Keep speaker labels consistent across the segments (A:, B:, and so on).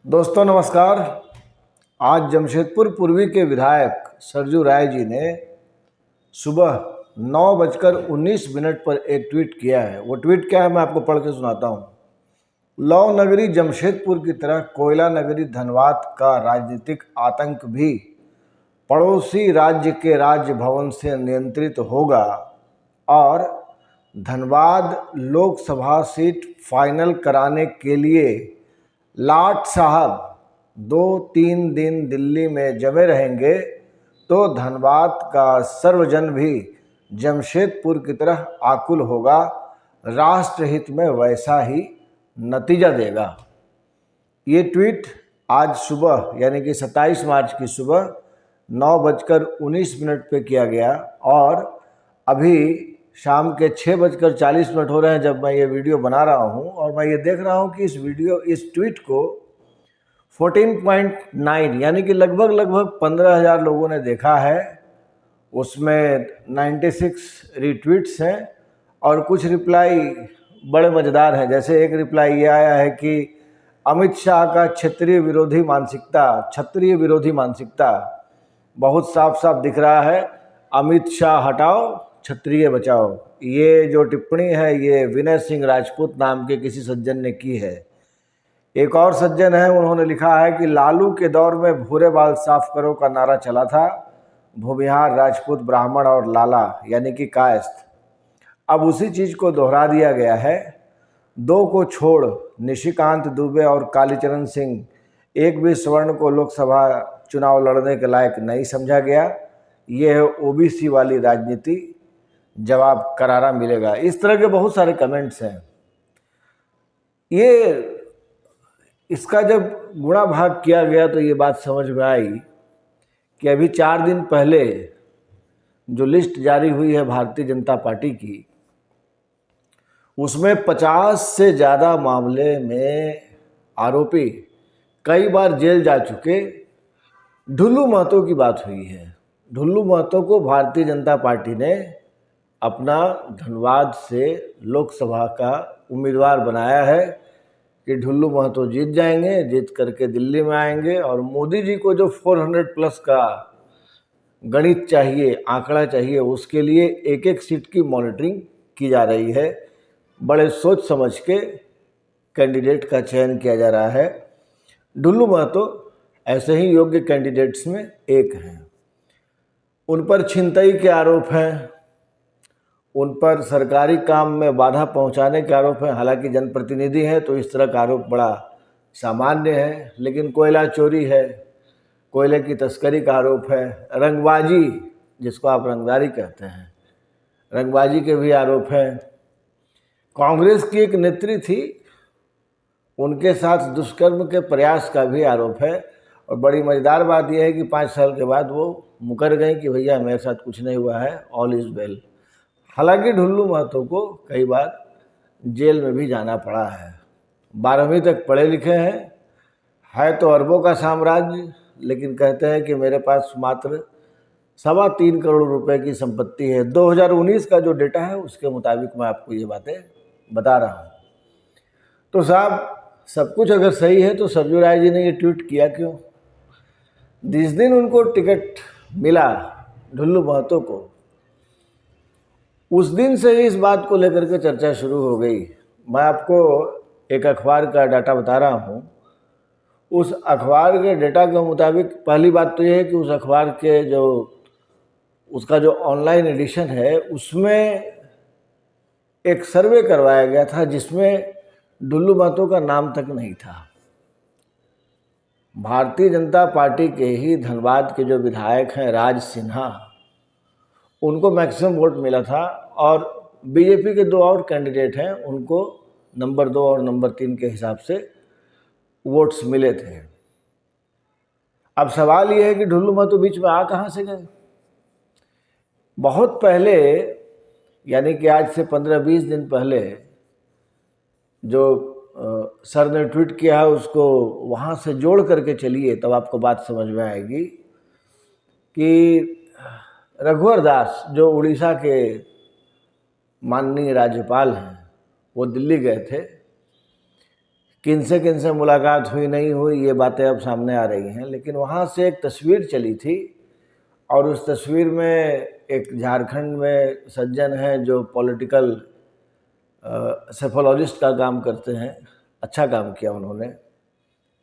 A: दोस्तों नमस्कार। आज जमशेदपुर पूर्वी के विधायक सरजू राय जी ने सुबह 9:19 पर एक ट्वीट किया है। वो ट्वीट क्या है मैं आपको पढ़ के सुनाता हूँ। लौ नगरी जमशेदपुर की तरह कोयला नगरी धनबाद का राजनीतिक आतंक भी पड़ोसी राज्य के राज्य भवन से नियंत्रित होगा और धनबाद लोकसभा सीट फाइनल कराने के लिए लाट साहब 2-3 दिन दिल्ली में जमे रहेंगे तो धनबाद का सर्वजन भी जमशेदपुर की तरह आकुल होगा, राष्ट्रहित में वैसा ही नतीजा देगा। ये ट्वीट आज सुबह यानी कि 27 मार्च की सुबह 9:19 पे किया गया और अभी शाम के 6:40 हो रहे हैं जब मैं ये वीडियो बना रहा हूँ। और मैं ये देख रहा हूँ कि इस ट्वीट को 14.9 यानी कि लगभग 15,000 लोगों ने देखा है। उसमें 96 रीट्वीट्स हैं और कुछ रिप्लाई बड़े मज़ेदार हैं। जैसे एक रिप्लाई ये आया है कि अमित शाह का क्षत्रिय विरोधी मानसिकता बहुत साफ साफ दिख रहा है। अमित शाह हटाओ, क्षत्रिय बचाओ। ये जो टिप्पणी है ये विनय सिंह राजपूत नाम के किसी सज्जन ने की है। एक और सज्जन है, उन्होंने लिखा है कि लालू के दौर में भूरे बाल साफ करो का नारा चला था, भूमिहार राजपूत ब्राह्मण और लाला यानी कि कायस्थ। अब उसी चीज़ को दोहरा दिया गया है। दो को छोड़ निशिकांत दुबे और कालीचरण सिंह, एक भी स्वर्ण को लोकसभा चुनाव लड़ने के लायक नहीं समझा गया। ये है ओबीसी वाली राजनीति, जवाब करारा मिलेगा। इस तरह के बहुत सारे कमेंट्स हैं। इसका जब गुणा भाग किया गया तो ये बात समझ में आई कि अभी 4 दिन पहले जो लिस्ट जारी हुई है भारतीय जनता पार्टी की, उसमें 50 से ज़्यादा मामले में आरोपी कई बार जेल जा चुके ढुल्लू महतो की बात हुई है। ढुल्लू महतो को भारतीय जनता पार्टी ने अपना धनबाद से लोकसभा का उम्मीदवार बनाया है कि ढुल्लू महतो जीत जाएंगे, जीत करके दिल्ली में आएंगे और मोदी जी को जो 400+ का गणित चाहिए, आंकड़ा चाहिए, उसके लिए एक एक सीट की मॉनिटरिंग की जा रही है। बड़े सोच समझ के कैंडिडेट का चयन किया जा रहा है। ढुल्लू महतो ऐसे ही योग्य कैंडिडेट्स में एक हैं। उन पर छिनतई के आरोप हैं, उन पर सरकारी काम में बाधा पहुंचाने के आरोप हैं। हालांकि जनप्रतिनिधि हैं तो इस तरह का आरोप बड़ा सामान्य है, लेकिन कोयला चोरी है, कोयले की तस्करी का आरोप है, रंगबाजी जिसको आप रंगदारी कहते हैं, रंगबाजी के भी आरोप हैं। कांग्रेस की एक नेत्री थी, उनके साथ दुष्कर्म के प्रयास का भी आरोप है। और बड़ी मज़ेदार बात यह है कि 5 साल के बाद वो मुकर गई कि भैया मेरे साथ कुछ नहीं हुआ है, ऑल इज़ वेल। हालांकि ढुल्लू महतो को कई बार जेल में भी जाना पड़ा है। 12वीं तक पढ़े लिखे हैं, है तो अरबों का साम्राज्य, लेकिन कहते हैं कि मेरे पास मात्र 3.25 करोड़ रुपए की संपत्ति है। 2019 का जो डेटा है उसके मुताबिक मैं आपको ये बातें बता रहा हूँ। तो साहब, सब कुछ अगर सही है तो सरजू राय जी ने ये ट्वीट किया क्यों? जिस दिन उनको टिकट मिला ढुल्लू महतो को, उस दिन से ही इस बात को लेकर के चर्चा शुरू हो गई। मैं आपको एक अखबार का डाटा बता रहा हूँ। उस अखबार के डेटा के मुताबिक पहली बात तो ये है कि उस अखबार के उसका जो ऑनलाइन एडिशन है उसमें एक सर्वे करवाया गया था जिसमें ढुल्लू महतो का नाम तक नहीं था। भारतीय जनता पार्टी के ही धनबाद के जो विधायक हैं राज सिन्हा, उनको मैक्सिमम वोट मिला था और बीजेपी के 2 और कैंडिडेट हैं, उनको नंबर 2 और नंबर 3 के हिसाब से वोट्स मिले थे। अब सवाल ये है कि ढुल्लू महतो बीच में आ कहाँ से गए? बहुत पहले यानी कि आज से 15-20 दिन पहले जो सर ने ट्वीट किया है उसको वहाँ से जोड़ करके चलिए, तब आपको बात समझ में आएगी कि रघुवर दास जो उड़ीसा के माननीय राज्यपाल हैं, वो दिल्ली गए थे किन से मुलाकात हुई नहीं हुई ये बातें अब सामने आ रही हैं, लेकिन वहाँ से एक तस्वीर चली थी और उस तस्वीर में एक झारखंड में सज्जन हैं जो पॉलिटिकल सेफोलॉजिस्ट का काम करते हैं, अच्छा काम किया उन्होंने।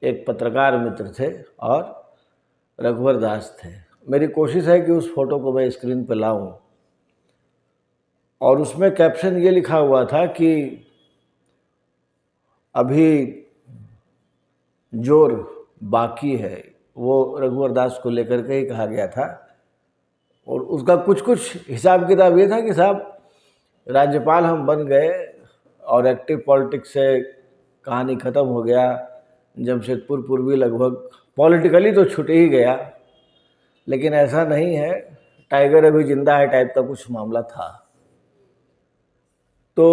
A: एक पत्रकार मित्र थे और रघुवर दास थे। मेरी कोशिश है कि उस फोटो को मैं स्क्रीन पर लाऊं और उसमें कैप्शन ये लिखा हुआ था कि अभी जोर बाकी है, वो रघुवर दास को लेकर के ही कहा गया था। और उसका कुछ हिसाब किताब ये था कि साहब राज्यपाल हम बन गए और एक्टिव पॉलिटिक्स से कहानी ख़त्म हो गया, जमशेदपुर पूर्वी लगभग पॉलिटिकली तो छूट ही गया, लेकिन ऐसा नहीं है, टाइगर अभी जिंदा है टाइप का कुछ मामला था। तो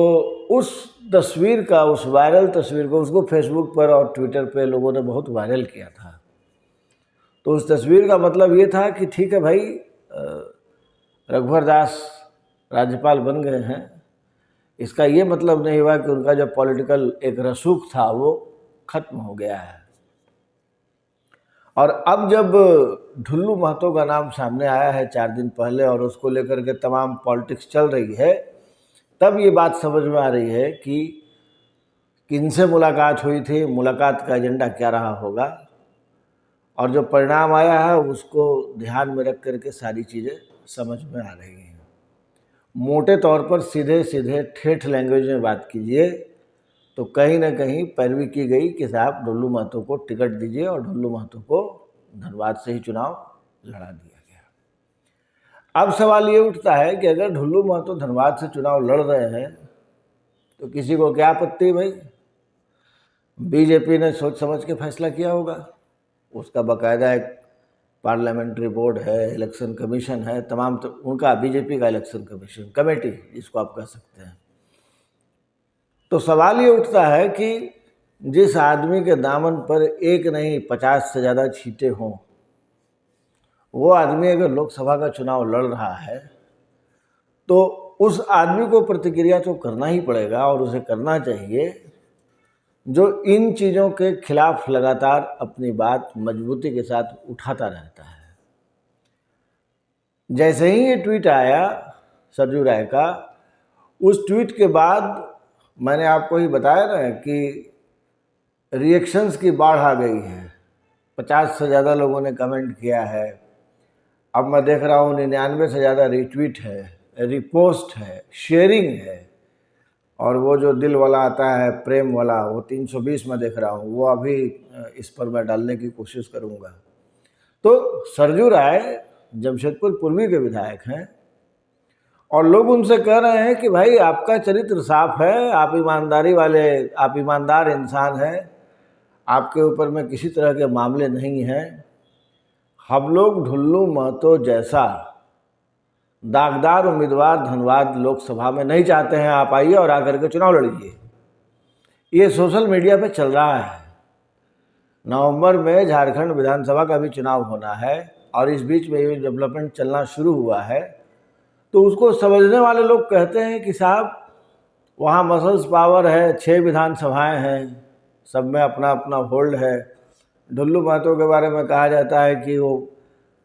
A: उस तस्वीर का, उस वायरल तस्वीर को, उसको फेसबुक पर और ट्विटर पे लोगों ने बहुत वायरल किया था। तो उस तस्वीर का मतलब ये था कि ठीक है भाई, रघुवर दास राज्यपाल बन गए हैं, इसका ये मतलब नहीं हुआ कि उनका जो पॉलिटिकल एक रसूख था वो खत्म हो गया है। और अब जब ढुल्लू महतो का नाम सामने आया है 4 दिन पहले और उसको लेकर के तमाम पॉलिटिक्स चल रही है, तब ये बात समझ में आ रही है कि किनसे मुलाकात हुई थी, मुलाकात का एजेंडा क्या रहा होगा, और जो परिणाम आया है उसको ध्यान में रख करके सारी चीज़ें समझ में आ रही हैं। मोटे तौर पर सीधे सीधे ठेठ लैंग्वेज में बात कीजिए तो कहीं ना कहीं पैरवी की गई कि साहब ढुल्लू महतो को टिकट दीजिए, और ढुल्लू महतो को धनबाद से ही चुनाव लड़ा दिया गया। अब सवाल ये उठता है कि अगर ढुल्लू महतो धनबाद से चुनाव लड़ रहे हैं तो किसी को क्या आपत्ति भाई? बीजेपी ने सोच समझ के फैसला किया होगा, उसका बाकायदा एक पार्लियामेंट्री बोर्ड है, इलेक्शन कमीशन है, तमाम तो उनका बीजेपी का इलेक्शन कमीशन कमेटी जिसको आप कह सकते हैं। तो सवाल ये उठता है कि जिस आदमी के दामन पर एक नहीं 50 से ज़्यादा छींटे हों, वो आदमी अगर लोकसभा का चुनाव लड़ रहा है तो उस आदमी को प्रतिक्रिया तो करना ही पड़ेगा, और उसे करना चाहिए जो इन चीज़ों के खिलाफ लगातार अपनी बात मजबूती के साथ उठाता रहता है। जैसे ही ये ट्वीट आया सरजू राय का, उस ट्वीट के बाद मैंने आपको ही बताया ना कि रिएक्शंस की बाढ़ आ गई है। 50 से ज़्यादा लोगों ने कमेंट किया है। अब मैं देख रहा हूँ 99 से ज़्यादा रिट्वीट है, रिपोस्ट है, शेयरिंग है, और वो जो दिल वाला आता है प्रेम वाला वो 320 में देख रहा हूँ, वो अभी इस पर मैं डालने की कोशिश करूँगा। तो सरजू राय जमशेदपुर पूर्वी के विधायक हैं और लोग उनसे कह रहे हैं कि भाई आपका चरित्र साफ है, आप ईमानदार इंसान हैं, आपके ऊपर में किसी तरह के मामले नहीं हैं। हम लोग ढुल्लू महतो जैसा दागदार उम्मीदवार धनबाद लोकसभा में नहीं चाहते हैं, आप आइए और आकर के चुनाव लड़िए। ये सोशल मीडिया पे चल रहा है। नवंबर में झारखंड विधानसभा का भी चुनाव होना है और इस बीच में ये डेवलपमेंट चलना शुरू हुआ है। तो उसको समझने वाले लोग कहते हैं कि साहब वहाँ मसल्स पावर है, 6 विधानसभाएं हैं, सब में अपना अपना होल्ड है। ढुल्लू महतो के बारे में कहा जाता है कि वो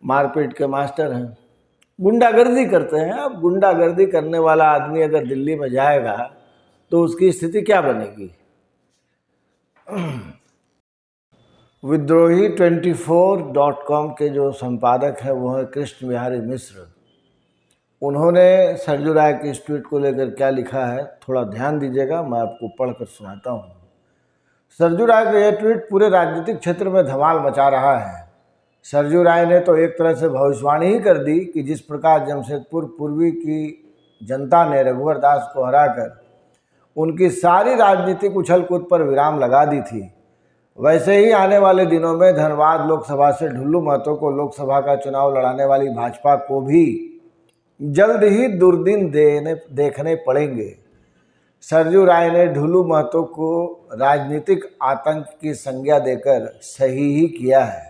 A: मारपीट के मास्टर हैं, गुंडागर्दी करते हैं। अब गुंडागर्दी करने वाला आदमी अगर दिल्ली में जाएगा तो उसकी स्थिति क्या बनेगी? विद्रोही 24.com के जो संपादक हैं वो है कृष्ण बिहारी मिश्र। उन्होंने सरजू राय के इस ट्वीट को लेकर क्या लिखा है थोड़ा ध्यान दीजिएगा, मैं आपको पढ़कर सुनाता हूँ। सरजू राय का यह ट्वीट पूरे राजनीतिक क्षेत्र में धमाल मचा रहा है। सरजू राय ने तो एक तरह से भविष्यवाणी ही कर दी कि जिस प्रकार जमशेदपुर पूर्वी की जनता ने रघुवर दास को हराकर उनकी सारी राजनीतिक उछल कूद पर विराम लगा दी थी, वैसे ही आने वाले दिनों में धनबाद लोकसभा से ढुल्लू महतो को लोकसभा का चुनाव लड़ाने वाली भाजपा को भी जल्द ही दुर्दिन देखने पड़ेंगे। सरजू राय ने ढुल्लू महतो को राजनीतिक आतंक की संज्ञा देकर सही ही किया है।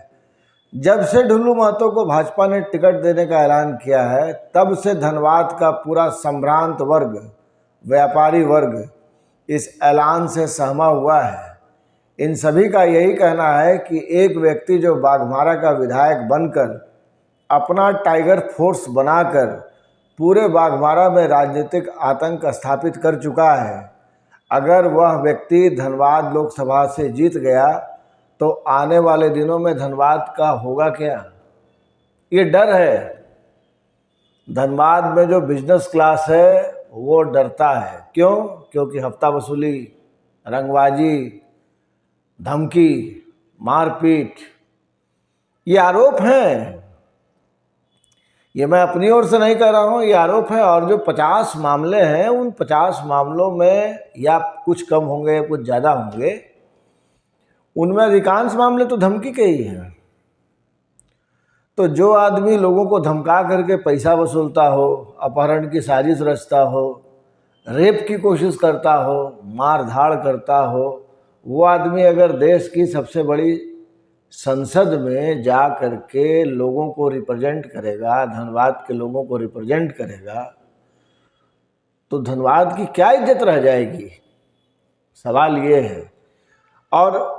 A: जब से ढुल्लू महतो को भाजपा ने टिकट देने का ऐलान किया है तब से धनबाद का पूरा संभ्रांत वर्ग, व्यापारी वर्ग इस ऐलान से सहमा हुआ है। इन सभी का यही कहना है कि एक व्यक्ति जो बाघमारा का विधायक बनकर अपना टाइगर फोर्स बनाकर पूरे बाघमारा में राजनीतिक आतंक स्थापित कर चुका है, अगर वह व्यक्ति धनबाद लोकसभा से जीत गया तो आने वाले दिनों में धनबाद का होगा क्या? ये डर है। धनबाद में जो बिजनेस क्लास है वो डरता है। क्यों? क्योंकि हफ्ता वसूली, रंगबाजी, धमकी, मारपीट, ये आरोप हैं। ये मैं अपनी ओर से नहीं कह रहा हूँ, ये आरोप है। और जो 50 मामले हैं, उन 50 मामलों में या कुछ कम होंगे या कुछ ज़्यादा होंगे, उनमें अधिकांश मामले तो धमकी के ही हैं। तो जो आदमी लोगों को धमका करके पैसा वसूलता हो, अपहरण की साजिश रचता हो, रेप की कोशिश करता हो, मार धाड़ करता हो, वो आदमी अगर देश की सबसे बड़ी संसद में जा करके लोगों को रिप्रेजेंट करेगा, धनबाद के लोगों को रिप्रेजेंट करेगा, तो धनबाद की क्या इज्जत रह जाएगी? सवाल ये है। और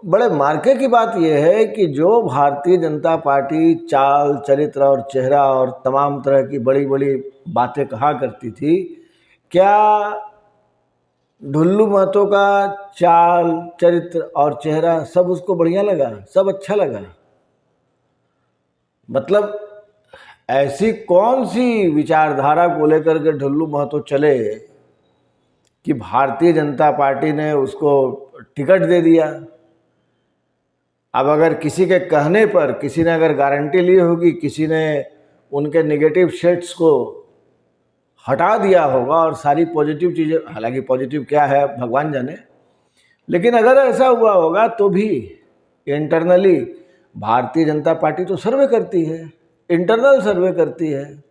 A: बड़े मार्के की बात यह है कि जो भारतीय जनता पार्टी चाल, चरित्र और चेहरा और तमाम तरह की बड़ी बड़ी बातें कहा करती थी, क्या ढुल्लू महतो का चाल, चरित्र और चेहरा सब उसको बढ़िया लगा? सब अच्छा लगा? मतलब ऐसी कौन सी विचारधारा को लेकर के ढुल्लू महतो चले कि भारतीय जनता पार्टी ने उसको टिकट दे दिया? अब अगर किसी के कहने पर, किसी ने अगर गारंटी ली होगी, किसी ने उनके नेगेटिव शेड्स को हटा दिया होगा और सारी पॉजिटिव चीज़ें, हालांकि पॉजिटिव क्या है भगवान जाने, लेकिन अगर ऐसा हुआ होगा तो भी इंटरनली भारतीय जनता पार्टी तो सर्वे करती है, इंटरनल सर्वे करती है।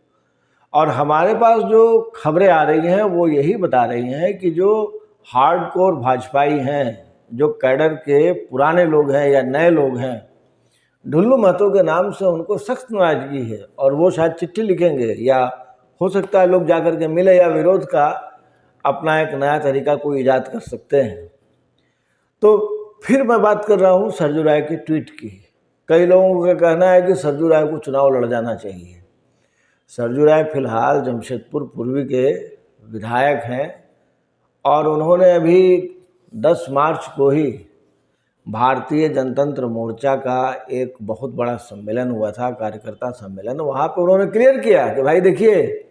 A: और हमारे पास जो खबरें आ रही हैं वो यही बता रही हैं कि जो हार्डकोर भाजपाई हैं, जो कैडर के पुराने लोग हैं या नए लोग हैं, ढुल्लू महतो के नाम से उनको सख्त नाराजगी है। और वो शायद चिट्ठी लिखेंगे, या हो सकता है लोग जाकर के मिले, या विरोध का अपना एक नया तरीका कोई ईजाद कर सकते हैं। तो फिर मैं बात कर रहा हूँ सरजू राय की ट्वीट की। कई लोगों का कहना है कि सरजू राय को चुनाव लड़ जाना चाहिए। सरजू राय फिलहाल जमशेदपुर पूर्वी के विधायक हैं और उन्होंने अभी 10 मार्च को ही भारतीय जनतंत्र मोर्चा का एक बहुत बड़ा सम्मेलन हुआ था, कार्यकर्ता सम्मेलन। वहाँ पे उन्होंने क्लियर किया कि भाई देखिए,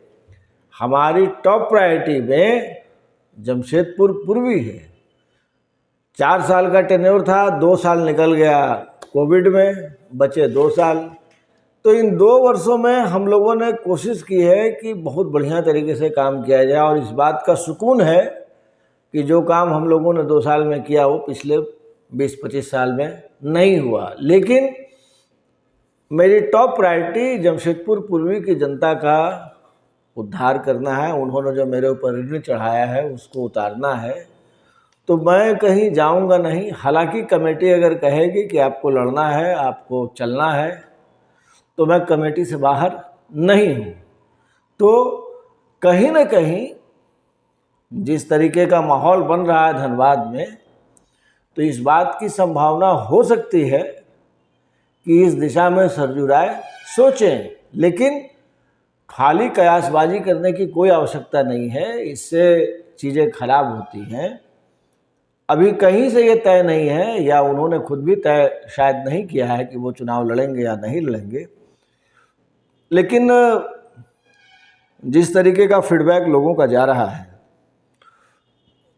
A: हमारी टॉप प्रायोरिटी में जमशेदपुर पूर्वी है। 4 साल का टेन्योर था, 2 साल निकल गया कोविड में, बचे 2 साल। तो इन 2 वर्षों में हम लोगों ने कोशिश की है कि बहुत बढ़िया तरीके से काम किया जाए। और इस बात का सुकून है कि जो काम हम लोगों ने 2 साल में किया वो पिछले 20-25 साल में नहीं हुआ। लेकिन मेरी टॉप प्रायोरिटी जमशेदपुर पूर्वी की जनता का उद्धार करना है। उन्होंने जो मेरे ऊपर ऋण चढ़ाया है उसको उतारना है। तो मैं कहीं जाऊंगा नहीं। हालांकि कमेटी अगर कहेगी कि आपको लड़ना है, आपको चलना है, तो मैं कमेटी से बाहर नहीं हूँ। तो कहीं ना कहीं जिस तरीके का माहौल बन रहा है धनबाद में, तो इस बात की संभावना हो सकती है कि इस दिशा में सरजू राय सोचें। लेकिन खाली कयासबाजी करने की कोई आवश्यकता नहीं है, इससे चीज़ें खराब होती हैं। अभी कहीं से ये तय नहीं है, या उन्होंने खुद भी तय शायद नहीं किया है कि वो चुनाव लड़ेंगे या नहीं लड़ेंगे। लेकिन जिस तरीके का फीडबैक लोगों का जा रहा है,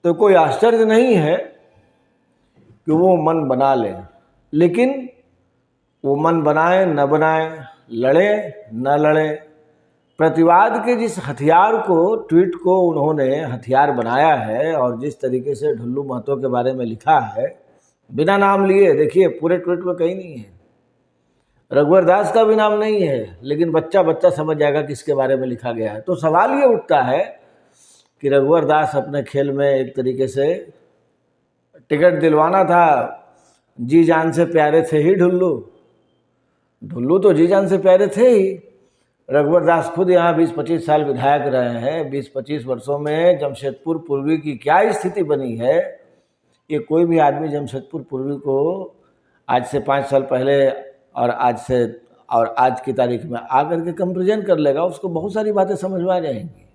A: तो कोई आश्चर्य नहीं है कि वो मन बना लें। लेकिन वो मन बनाए न बनाए, लड़े न लड़े, प्रतिवाद के जिस हथियार को, ट्वीट को उन्होंने हथियार बनाया है, और जिस तरीके से ढुल्लू महतो के बारे में लिखा है बिना नाम लिए, देखिए पूरे ट्वीट में कहीं नहीं है, रघुवर दास का भी नाम नहीं है, लेकिन बच्चा बच्चा समझ जाएगा किसके बारे में लिखा गया है। तो सवाल ये उठता है कि रघुवर दास अपने खेल में एक तरीके से टिकट दिलवाना था, जी जान से प्यारे थे ही ढुल्लू तो जी जान से प्यारे थे ही। रघुवर दास खुद यहाँ 20-25 साल विधायक रहे हैं। 20-25 वर्षों में जमशेदपुर पूर्वी की क्या स्थिति बनी है ये कोई भी आदमी जमशेदपुर पूर्वी को आज से 5 साल पहले और आज की तारीख में आकर के कंपेरिजन कर लेगा, उसको बहुत सारी बातें समझ में आ जाएंगी।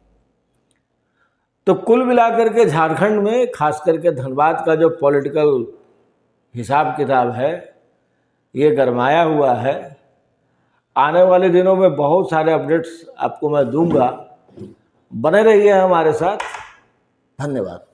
A: तो कुल मिलाकर के झारखंड में खास करके धनबाद का जो पॉलिटिकल हिसाब किताब है ये गरमाया हुआ है। आने वाले दिनों में बहुत सारे अपडेट्स आपको मैं दूंगा, बने रहिए हमारे साथ। धन्यवाद।